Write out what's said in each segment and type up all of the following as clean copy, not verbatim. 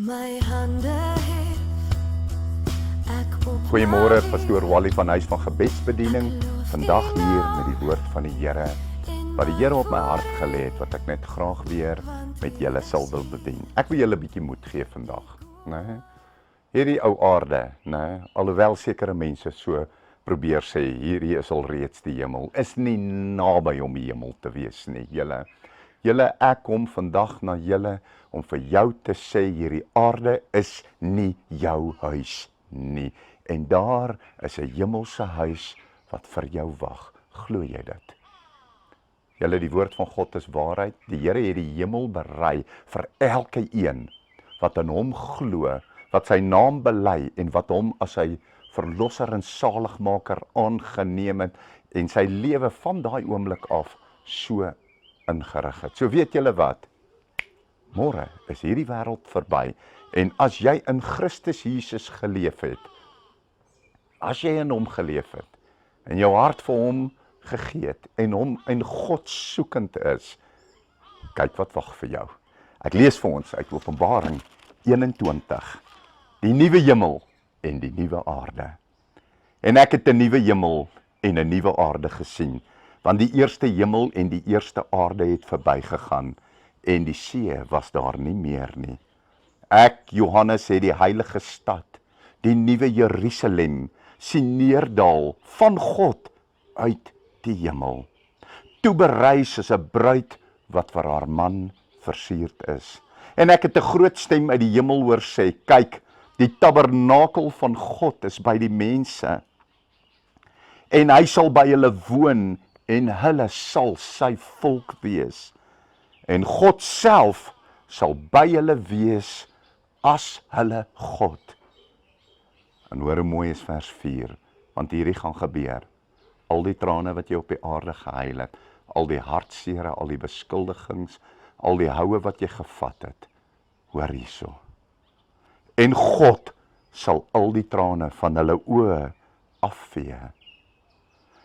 my hande hef ek op Goeiemôre, pastoor Wally van Huis van Gebedsbediening. Vandag hier met die woord van die Here, wat die Here op my hart gelê het, wat ek net graag weer met julle sal wil bedien. Ek wil julle 'n bietjie moed gee vandag, né? Hierdie ou aarde, né, alhoewel sekere mense so probeer sê, hierdie is al reeds die hemel, is nie naby om die hemel te wees nie, julle. Julle, ek kom vandag na julle om vir jou te sê, hierdie aarde is nie jou huis nie. En daar is 'n hemelse huis wat vir jou wag. Glo jy dit? Julle, die woord van God is waarheid. Die Here het die hemel berei vir elke een wat in hom glo, wat sy naam bely en wat hom as sy verlosser en saligmaker aangeneem het en sy lewe van daai oomblik af so ingerig het. So weet julle wat? Môre is hierdie wêreld verby en as jy in Christus Jesus geleef het, as jy in hom geleef het en jou hart vir hom gegee het en hom en God soekend is, kyk wat wag vir jou. Ek lees vir ons uit Openbaring 21, die nuwe hemel en die nuwe aarde. En ek het 'n nuwe hemel en 'n nuwe aarde gesien, want die eerste hemel en die eerste aarde het verbygegaan en die see was daar nie meer nie. Ek, Johannes, het die heilige stad, die nuwe Jerusalem, sien neerdal van God uit die hemel, toe berei soos 'n bruid wat vir haar man versierd is. En ek het 'n groot stem uit die hemel hoor sê, kyk, die tabernakel van God is by die mense, en hy sal by hulle woon, en hulle sal sy volk wees. En God self sal by hulle wees as hulle God. En hoor hoe mooi is vers 4, want hierdie gaan gebeur. Al die trane wat jy op die aarde gehuil het, al die hartsere, al die beskuldigings, al die houe wat jy gevat het, hoor hierso. En God sal al die trane van hulle oë afvee.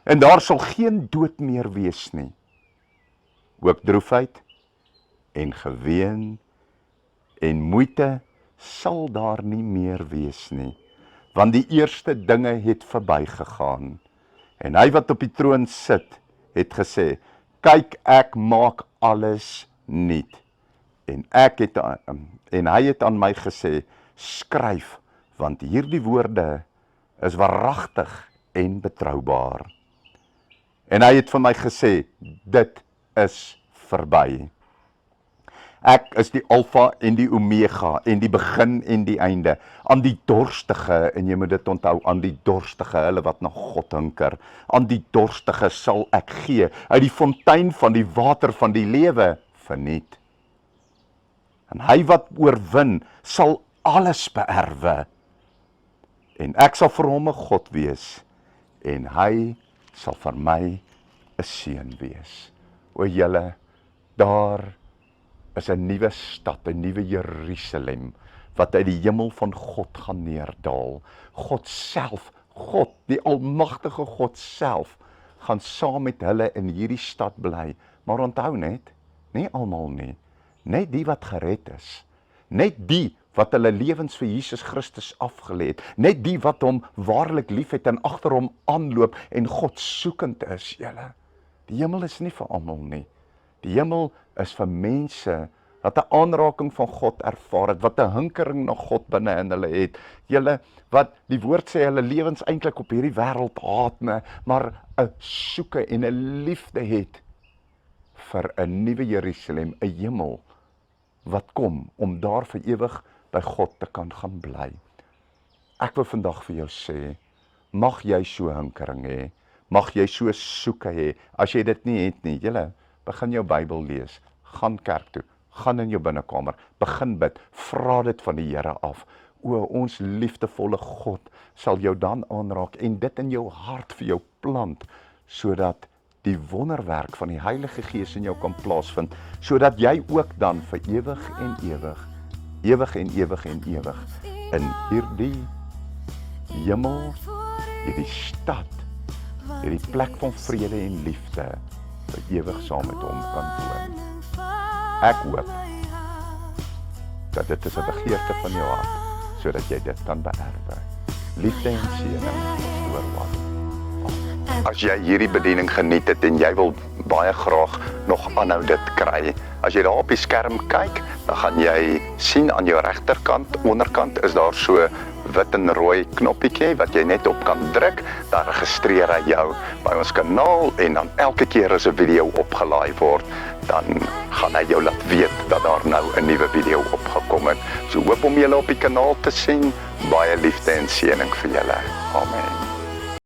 En daar sal geen dood meer wees nie. Ook droefheid en geween en moeite sal daar nie meer wees nie, want die eerste dinge het verbygegaan. En hy wat op die troon sit, het gesê, kyk, ek maak alles nuut. En hy het aan my gesê, skryf, want hierdie woorde is waaragtig en betroubaar. En hy het vir my gesê, dit is verby. Ek is die Alfa en die Omega en die begin en die einde. Aan die dorstige, en jy moet dit onthou, aan die dorstige, hulle wat na God hinker, aan die dorstige sal ek gee, uit die fontein van die water van die lewe verniet. En hy wat oorwin, sal alles beerwe. En ek sal vir hom 'n God wees, en hy sal vir my 'n seun wees. O julle, daar is 'n nuwe stad, 'n nuwe Jerusalem, wat uit die hemel van God gaan neerdal. God self, God, die almagtige God self, gaan saam met hulle in hierdie stad bly. Maar onthou net, nie almal nie, net die wat gered is, net die wat hulle lewens vir Jesus Christus afgelê het, net die wat hom waarlik liefhet en agter hom aanloop en God soekend is, julle. Die hemel is nie vir almal nie. Die hemel is vir mense wat 'n aanraking van God ervaar het, wat 'n hinkering na God binne in hulle het. Julle, wat die woord sê, hulle lewens eintlik op hierdie wêreld haat, maar 'n soeke en 'n liefde het vir 'n nuwe Jerusalem, 'n hemel wat kom om daar vir ewig by God te kan gaan bly. Ek wil vandag vir jou sê, mag jy so hinkering hê, mag jy so soeke hê. As jy dit nie het nie, julle, begin jou Bybel lees, gaan kerk toe, gaan in jou binnekamer, begin bid, vra dit van die Here af. O, ons liefdevolle God sal jou dan aanraak en dit in jou hart vir jou plant, sodat die wonderwerk van die Heilige Gees in jou kan plaasvind, sodat jy ook dan vir ewig en ewig, ewig en ewig en ewig, in hierdie hemel, hierdie stad, hierdie plek van vrede en liefde, vir ewig saam met hom kan woon. Ek hoop dat dit is 'n begeerte van jou hart, sodat jy dit kan beerwe. Liefde en seëning oor wat. As jy hierdie bediening geniet het en jy wil baie graag nog aanhou dit kry, as jy daar op die skerm kyk, dan gaan jy sien aan jou regterkant, onderkant is daar so wit en rooi knoppietjie wat jy net op kan druk, dan registreer hy jou by ons kanaal en dan elke keer as 'n video opgelaai word, dan gaan hy jou laat weet dat daar nou 'n nuwe video opgekom het. So hoop om julle op die kanaal te sien, baie liefde en seëning vir julle. Amen.